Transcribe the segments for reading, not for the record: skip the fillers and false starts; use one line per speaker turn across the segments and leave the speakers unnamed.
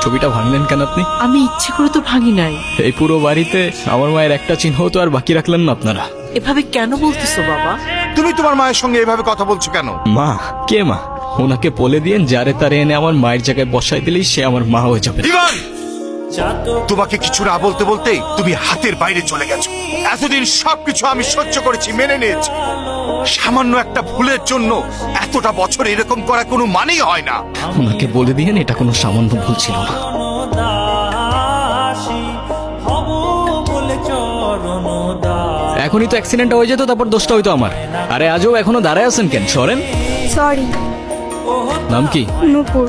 ছবিটা ভাঙলেন কেন আপনি?
আমি ইচ্ছে করে তো ভাঙি নাই।
এই পুরো বাড়িতে আমার মায়ের একটা চিহ্ন তো আর বাকি রাখলেন না আপনারা।
এভাবে কেন বলতেছো বাবা?
তুমি তোমার মায়ের সঙ্গে এভাবে কথা বলছো কেন?
মা? কে মা? ওনাকে বলে দিয়েন যারে তারে এনে আমার মায়ের জায়গায় বসাই দিলেই সে আমার মা হয়ে যাবে।
ইভান, তোমাকে কিছু না বলতে বলতে তুমি হাতের বাইরে চলে গেছো। এতদিন সবকিছু আমি সহ্য করেছি, মেনে নিয়েছি। সামান্য একটা ভুলের জন্য এতটা বছর এরকম করা কোনো মানেই হয় না।
ওনাকে বলে দিয়েন এটা কোনো সামান্য ভুল ছিল না। এখনই তো অ্যাক্সিডেন্টটা হয়ে যেত, তারপর দোষটা হইতো আমার। আরে আজও এখনো দাঁড়ায় আছেন কেন? সরেন।
সরি।
নাম কি?
নূপুর।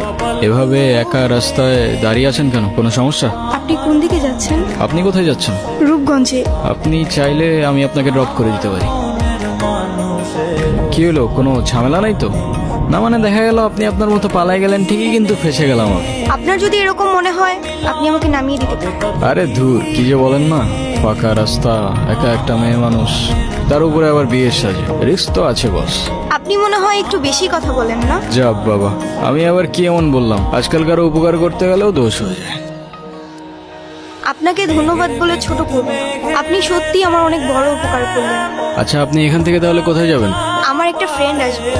এভাবে একা রাস্তায় দাঁড়িয়ে আছেন কেন? কোনো সমস্যা?
আপনি কোন দিকে যাচ্ছেন?
আপনি কোথায় যাচ্ছেন?
রূপগঞ্জে।
আপনি চাইলে আমি আপনাকে ড্রপ করে দিতে পারি। কি হলো, কোনো ঝামেলা নাই তো? না মানে দেখা গেল আপনি আপনার মতো পালাই গেলেন ঠিকই, কিন্তু ফেসে গেলাম আমি।
আপনার যদি এরকম মনে হয় আপনি আমাকে নামিয়ে দিতে পারেন।
আরে ধুর, কি যে বলেন না। ফাঁকা রাস্তা, একা একটা মেয়ে মানুষ, তার উপরে আবার বিয়ের সাজে, রিস্ক তো আছে বস।
আপনি মনে হয় একটু বেশি কথা বলেন না?
যাব বাবা, আমি আবার কি এমন বললাম? আজকালকার উপকার করতে গেলেও দোষ হয়ে যায়।
আপনাকে ধন্যবাদ বলে ছোট করব না। আপনি সত্যি আমার অনেক বড় উপকার করলেন।
আচ্ছা, আপনি এখান থেকে তাহলে কোথায় যাবেন?
আমার একটা ফ্রেন্ড আসবে।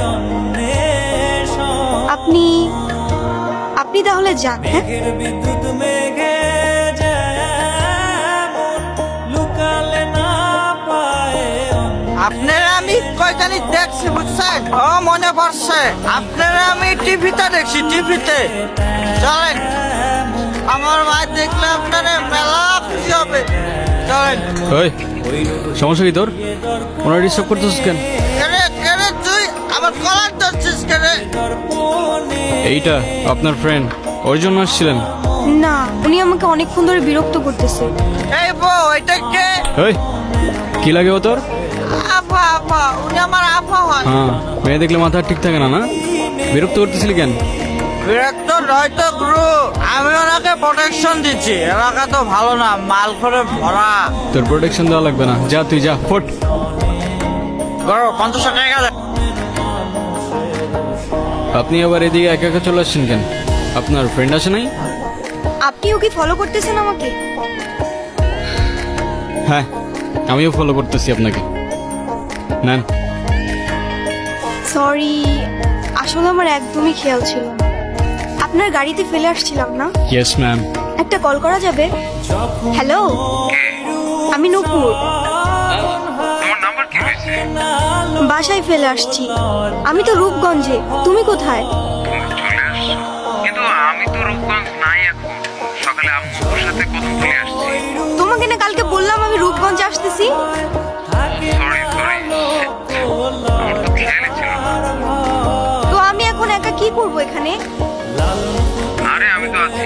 আপনি আপনি তাহলে যান। হ্যাঁ,
আপনারা আমি কয়খানি দেখছি বুঝছেন? ও মনে পড়ছে, আপনারা আমি টিভিতে দেখছি, টিভিতে। চলেন, আমার মা দেখলে আপনারা মেলা খুশি হবে। চলেন।
ওই, সমস্যা কি তোর? ওনার ডিস্টার্ব করতেছিস কেন?
কেরে কেরে তুই আমার কলার ধরছিস কেরে?
এইটা আপনার ফ্রেন্ড, ওর জন্য আসছিলেন?
না, উনি আমাকে অনেকক্ষণ ধরে বিরক্ত করতেছে।
এই বউ, এটা কে?
ওই, কি লাগে ও তোর?
আপা, আপা, উনি আমার আপা হয়।
হ্যাঁ, মেয়ে দেখলে মাথা ঠিক থাকে না, না? বিরক্ত করতেছিলি কেন?
বিরক্ত নয় তো গুরু, আমি ওনাকে প্রোটেকশন দিচ্ছি। এলাকা তো ভালো না, মাল করে ভরা।
তোর প্রোটেকশন দেওয়া লাগবে না, যা তুই যা, ফোট।
গরো 50 টাকা দেন।
আপনি আবার এদিকে একা একা চলে আসছেন কেন? আপনার ফ্রেন্ড আছে নাই?
আপনিও কি ফলো করতেছেন আমাকে?
হ্যাঁ, আমিও ফলো করতেছি আপনাকে। নেন।
সরি, আসলে আমার একদমই খেয়াল ছিল না। আপনার গাড়িতে ফেলে আসছিলাম না?
Yes ma'am.
একটা কল করা যাবে? হ্যালো, আমি নূপুর। বাসায় ফেলে আসছি। আমি তো রূপগঞ্জে। তুমি কোথায়?
কিন্তু আমি তো রূপগঞ্জ নাই এখন। সকালে আম্মুর সাথে কথা বলে আসছি।
তোমাকে না কালকে বললাম আমি রূপগঞ্জে আসতেছি।
সরি আমার তো খেয়ালই ছিল না।
তো আমি এখন একা কি করব এখানে?
আরে আমি তো আছি।